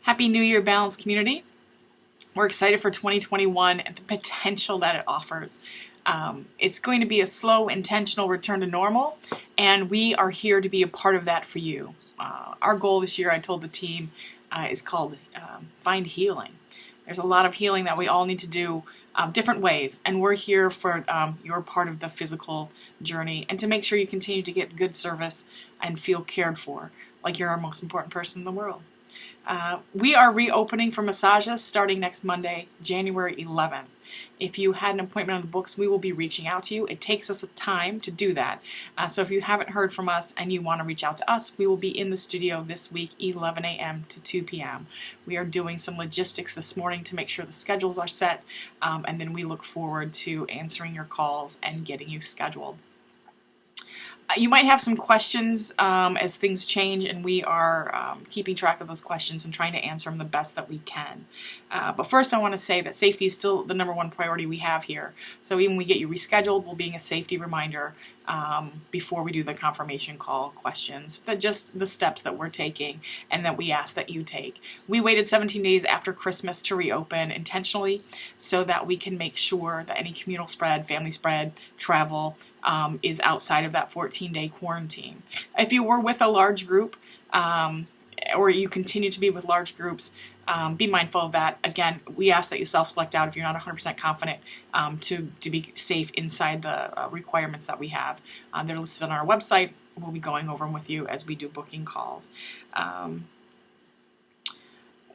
Happy New Year, Balance community. We're excited for 2021 and the potential that it offers. It's going to be a slow, intentional return to normal, and we are here to be a part of that for you. Our goal this year, I told the team, is called Find Healing. There's a lot of healing that we all need to do different ways, and we're here for your part of the physical journey and to make sure you continue to get good service and feel cared for like you're our most important person in the world. We are reopening for massages starting next Monday, January 11th. If you had an appointment on the books, we will be reaching out to you. It takes us a time to do that. So if you haven't heard from us and you want to reach out to us, we will be in the studio this week, 11 a.m. to 2 p.m. We are doing some logistics this morning to make sure the schedules are set, and then we look forward to answering your calls and getting you scheduled. You might have some questions as things change, and we are keeping track of those questions and trying to answer them the best that we can. But first, I want to say that safety is still the number one priority we have here. So even when we get you rescheduled, we'll be a safety reminder before we do the confirmation call questions, that just the steps that we're taking and that we ask that you take. We waited 17 days after Christmas to reopen intentionally so that we can make sure that any communal spread, family spread, travel is outside of that 14-day quarantine. If you were with a large group, or you continue to be with large groups, be mindful of that. Again, we ask that you self-select out if you're not 100% confident to be safe inside the requirements that we have. They're listed on our website. We'll be going over them with you as we do booking calls.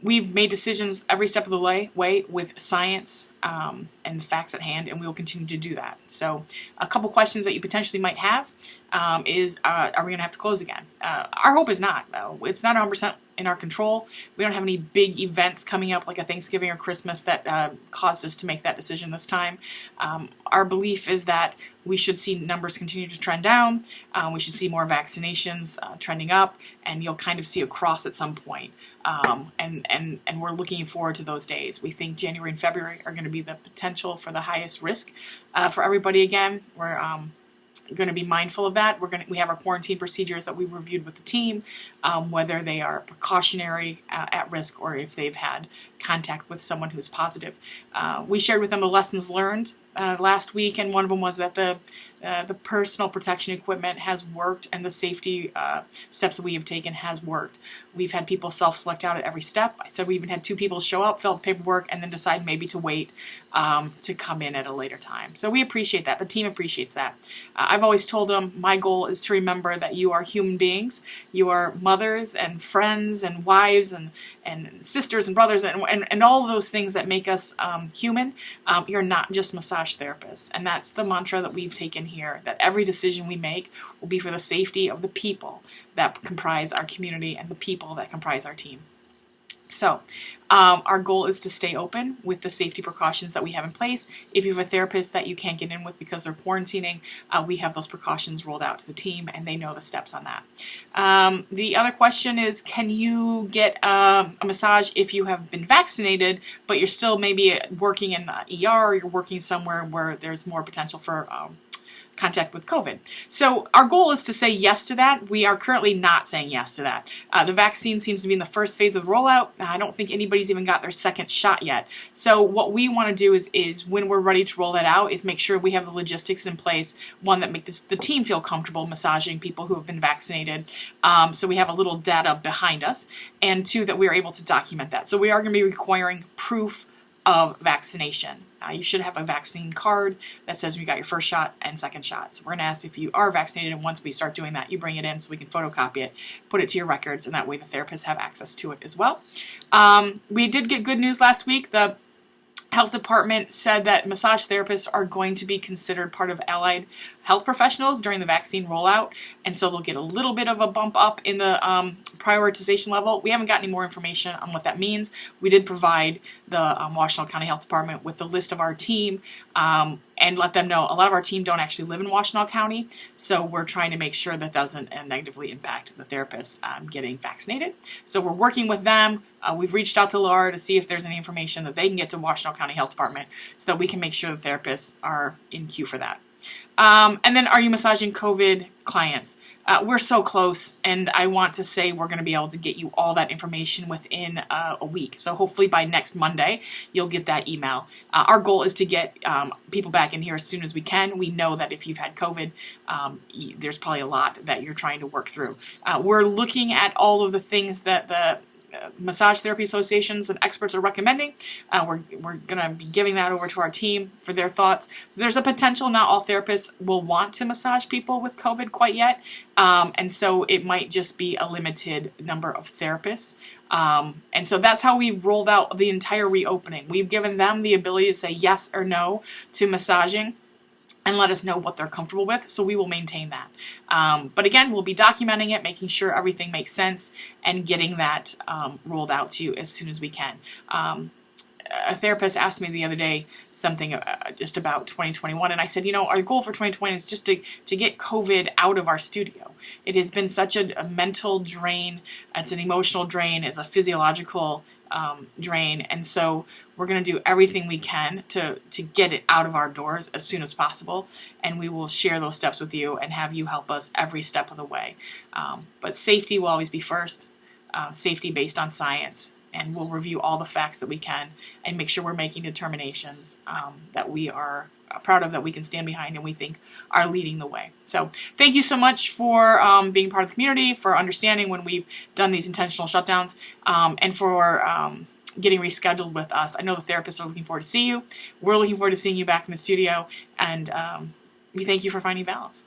We've made decisions every step of the way with science and the facts at hand, and we will continue to do that. So a couple questions that you potentially might have is, are we going to have to close again? Our hope is not. It's not 100% in our control. We don't have any big events coming up like a Thanksgiving or Christmas that caused us to make that decision this time. Our belief is that we should see numbers continue to trend down. We should see more vaccinations trending up, and you'll kind of see a cross at some point. And we're looking forward to those days. We think January and February are going to be the potential for the highest risk for everybody again. We're going to be mindful of that. We have our quarantine procedures that we reviewed with the team, whether they are precautionary, at risk, or if they've had contact with someone who's positive. We shared with them the lessons learned last week, and one of them was that the personal protection equipment has worked, and the safety steps that we have taken has worked. We've had people self-select out at every step. I said we even had 2 people show up, fill out the paperwork, and then decide maybe to wait to come in at a later time. So we appreciate that. The team appreciates that. I've always told them my goal is to remember that you are human beings. You are mothers and friends and wives and sisters and brothers and all of those things that make us human. You're not just massage therapists. And that's the mantra that we've taken here, that every decision we make will be for the safety of the people that comprise our community and the people that comprise our team. So our goal is to stay open with the safety precautions that we have in place. If you have a therapist that you can't get in with because they're quarantining, we have those precautions rolled out to the team, and they know the steps on that. The other question is, can you get a massage if you have been vaccinated, but you're still maybe working in the ER, or you're working somewhere where there's more potential for contact with COVID? So our goal is to say yes to that. We are currently not saying yes to that. The vaccine seems to be in the first phase of the rollout. I don't think anybody's even got their second shot yet. So what we want to do is when we're ready to roll that out, is make sure we have the logistics in place. One, that makes the team feel comfortable massaging people who have been vaccinated. So we have a little data behind us. And 2, that we are able to document that. So we are going to be requiring proof of vaccination. You should have a vaccine card that says you got your first shot and second shot. So we're going to ask if you are vaccinated, and once we start doing that, you bring it in so we can photocopy it, put it to your records, and that way the therapists have access to it as well. We did get good news last week. The health department said that massage therapists are going to be considered part of allied health professionals during the vaccine rollout, and so they'll get a little bit of a bump up in the prioritization level. We haven't got any more information on what that means. We did provide the Washtenaw County Health Department with the list of our team and let them know a lot of our team don't actually live in Washtenaw County, so we're trying to make sure that doesn't negatively impact the therapists getting vaccinated. So we're working with them. We've reached out to Laura to see if there's any information that they can get to Washtenaw County Health Department so that we can make sure the therapists are in queue for that. And then, are you massaging COVID clients? We're so close, and I want to say we're going to be able to get you all that information within a week. So hopefully by next Monday, you'll get that email. Our goal is to get people back in here as soon as we can. We know that if you've had COVID, there's probably a lot that you're trying to work through. We're looking at all of the things that the massage therapy associations and experts are recommending. We're going to be giving that over to our team for their thoughts. There's a potential not all therapists will want to massage people with COVID quite yet, and so it might just be a limited number of therapists. And so that's how we've rolled out the entire reopening. We've given them the ability to say yes or no to massaging and let us know what they're comfortable with, so we will maintain that. But again, we'll be documenting it, making sure everything makes sense, and getting that rolled out to you as soon as we can. A therapist asked me the other day something just about 2021, and I said, our goal for 2020 is just to get COVID out of our studio. It has been such a mental drain, it's an emotional drain, it's a physiological drain, and so we're going to do everything we can to get it out of our doors as soon as possible, and we will share those steps with you and have you help us every step of the way. But safety will always be first, safety based on science, and we'll review all the facts that we can and make sure we're making determinations that we are proud of, that we can stand behind, and we think are leading the way. So thank you so much for being part of the community, for understanding when we've done these intentional shutdowns, and for getting rescheduled with us. I know the therapists are looking forward to see you. We're looking forward to seeing you back in the studio, and we thank you for finding balance.